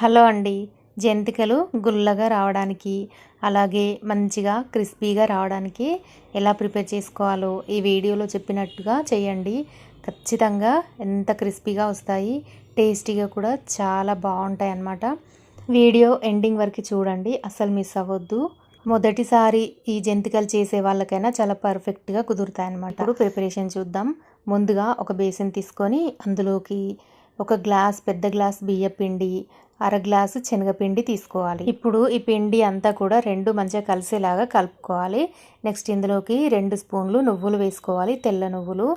Hello అండి. జంతికలు గుల్లగా రావడానికి, అలాగే మంచిగా క్రిస్పీగా రావడానికి ఎలా ప్రిపేర్ చేసుకోవాలో ఈ వీడియోలో చెప్పినట్టుగా చేయండి. ఖచ్చితంగా ఎంత క్రిస్పీగా వస్తాయి, టేస్టీగా కూడా చాలా బాగుంటాయన్నమాట. వీడియో ఎండింగ్ వరకు చూడండి, అస్సలు మిస్ అవ్వద్దు. మొదటిసారి ఈ జంతికలు చేసే వాళ్ళకైనా చాలా పర్ఫెక్ట్గా కుదురుతాయన్నమాట. ఇప్పుడు ప్రిపరేషన్ చూద్దాం. ముందుగా ఒక బేసిన్ తీసుకొని అందులోకి ఒక గ్లాస్, పెద్ద గ్లాస్ బియ్య పిండి, అర గ్లాసు శనగపిండి తీసుకోవాలి. ఇప్పుడు ఈ పిండి అంతా కూడా రెండు మంచిగా కలిసేలాగా కలుపుకోవాలి. నెక్స్ట్ ఇందులోకి 2 స్పూన్లు నువ్వులు వేసుకోవాలి, తెల్ల నువ్వులు.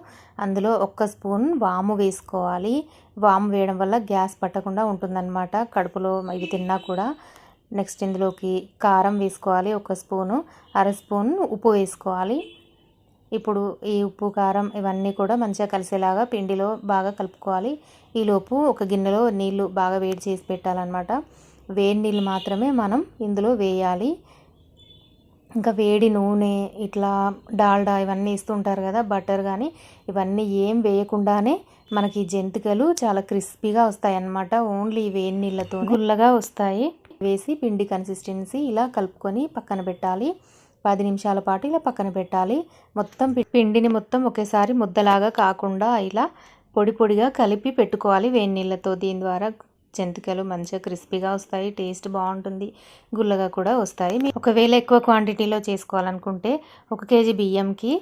అందులో 1 స్పూన్ వాము వేసుకోవాలి. వాము వేయడం వల్ల గ్యాస్ పట్టకుండా ఉంటుందన్నమాట, కడుపులో ఇవి తిన్నా కూడా. నెక్స్ట్ ఇందులోకి కారం వేసుకోవాలి 1 స్పూను, అర స్పూన్ ఉప్పు వేసుకోవాలి. ఇప్పుడు ఈ ఉప్పు, కారం ఇవన్నీ కూడా మంచిగా కలిసేలాగా పిండిలో బాగా కలుపుకోవాలి. ఈలోపు ఒక గిన్నెలో నీళ్లు బాగా వేడి చేసి పెట్టాలన్నమాట. వేడి నీళ్ళు మాత్రమే మనం ఇందులో వేయాలి. ఇంకా వేడి నూనె, ఇట్లా డాల్డా ఇవన్నీ ఇస్తుంటారు కదా, బటర్ కానీ ఇవన్నీ ఏం వేయకుండానే మనకి జంతికలు చాలా క్రిస్పీగా వస్తాయి అన్నమాట. ఓన్లీ వేడి నీళ్ళతో గుల్లగా వస్తాయి. వేసి పిండి కన్సిస్టెన్సీ ఇలా కలుపుకొని పక్కన పెట్టాలి. 10 నిమిషాల పాటు ఇలా పక్కన పెట్టాలి. మొత్తం పిండిని మొత్తం ఒకేసారి ముద్దలాగా కాకుండా ఇలా పొడి పొడిగా కలిపి పెట్టుకోవాలి వేడి నీళ్ళతో. దీని ద్వారా జంతికలు మంచిగా క్రిస్పీగా వస్తాయి, టేస్ట్ బాగుంటుంది, గుల్లగా కూడా వస్తాయి. ఒకవేళ ఎక్కువ క్వాంటిటీలో చేసుకోవాలనుకుంటే 1 కేజీ బియ్యంకి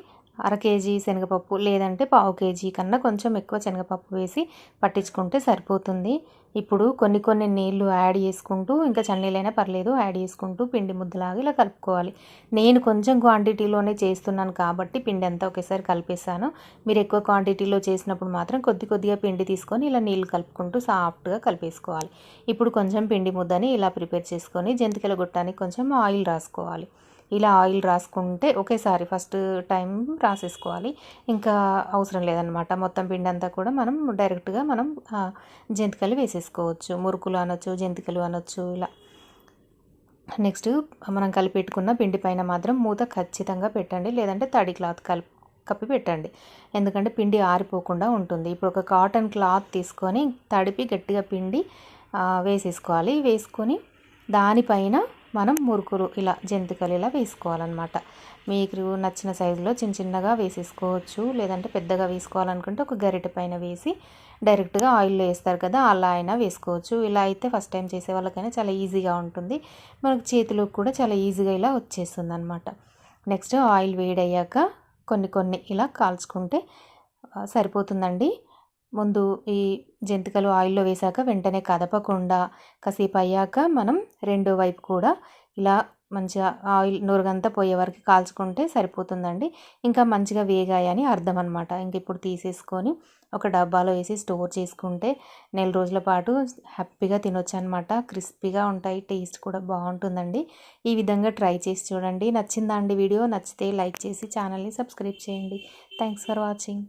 అర కేజీ శనగపప్పు, లేదంటే పావు కేజీ కన్నా కొంచెం ఎక్కువ శనగపప్పు వేసి పట్టించుకుంటే సరిపోతుంది. ఇప్పుడు కొన్ని నీళ్లు యాడ్ చేసుకుంటూ, ఇంకా చన్నీళ్ళైనా పర్లేదు, యాడ్ చేసుకుంటూ పిండి ముద్దలాగా ఇలా కలుపుకోవాలి. నేను కొంచెం క్వాంటిటీలోనే చేస్తున్నాను కాబట్టి పిండి అంతా ఒకేసారి కలిపేసాను. మీరు ఎక్కువ క్వాంటిటీలో చేసినప్పుడు మాత్రం కొద్దిగా పిండి తీసుకొని ఇలా నీళ్లు కలుపుకుంటూ సాఫ్ట్గా కలిపేసుకోవాలి. ఇప్పుడు కొంచెం పిండి ముద్దని ఇలా ప్రిపేర్ చేసుకొని జంతికల గొట్టానికి కొంచెం ఆయిల్ రాసుకోవాలి. ఇలా ఆయిల్ రాసుకుంటే ఒకేసారి ఫస్ట్ టైం రాసేసుకోవాలి, ఇంకా అవసరం లేదనమాట. మొత్తం పిండి అంతా కూడా మనం డైరెక్ట్గా జంతికలు వేసేసుకోవచ్చు. మురుకులు అనొచ్చు, జంతికలు అనొచ్చు ఇలా. నెక్స్ట్ మనం కలిపెట్టుకున్న పిండి పైన మాత్రం మూత ఖచ్చితంగా పెట్టండి, లేదంటే తడి క్లాత్ కప్పి పెట్టండి, ఎందుకంటే పిండి ఆరిపోకుండా ఉంటుంది. ఇప్పుడు ఒక కాటన్ క్లాత్ తీసుకొని తడిపి గట్టిగా పిండి వేసేసుకోవాలి. వేసుకొని దానిపైన మనం మురుకులు ఇలా జంతికలు ఇలా వేసుకోవాలన్నమాట. మీకు నచ్చిన సైజులో చిన్నగా వేసేసుకోవచ్చు, లేదంటే పెద్దగా వేసుకోవాలనుకుంటే ఒక గరిటె పైన వేసి డైరెక్ట్గా ఆయిల్లో వేస్తారు కదా, అలా అయినా వేసుకోవచ్చు. ఇలా అయితే ఫస్ట్ టైం చేసే వాళ్ళకైనా చాలా ఈజీగా ఉంటుంది, మనకు చేతిలోకి కూడా చాలా ఈజీగా ఇలా వచ్చేస్తుంది అనమాట. నెక్స్ట్ ఆయిల్ వేడయ్యాక కొన్ని ఇలా కాల్చుకుంటే సరిపోతుందండి. ముందు ఈ జంతికలు ఆయిల్లో వేసాక వెంటనే కదపకుండా కాసేపు అయ్యాక మనం రెండో వైపు కూడా ఇలా మంచిగా ఆయిల్ నూరుగంతా పోయే వరకు కాల్చుకుంటే సరిపోతుందండి. ఇంకా మంచిగా వేగాయని అర్థం అనమాట. ఇంక ఇప్పుడు తీసేసుకొని ఒక డబ్బాలో వేసి స్టోర్ చేసుకుంటే నెల రోజుల పాటు హ్యాపీగా తినొచ్చు అనమాట. క్రిస్పీగా ఉంటాయి, టేస్ట్ కూడా బాగుంటుందండి. ఈ విధంగా ట్రై చేసి చూడండి. నచ్చిందా అండి వీడియో? నచ్చితే లైక్ చేసి ఛానల్ని సబ్స్క్రైబ్ చేయండి. Thanks for watching.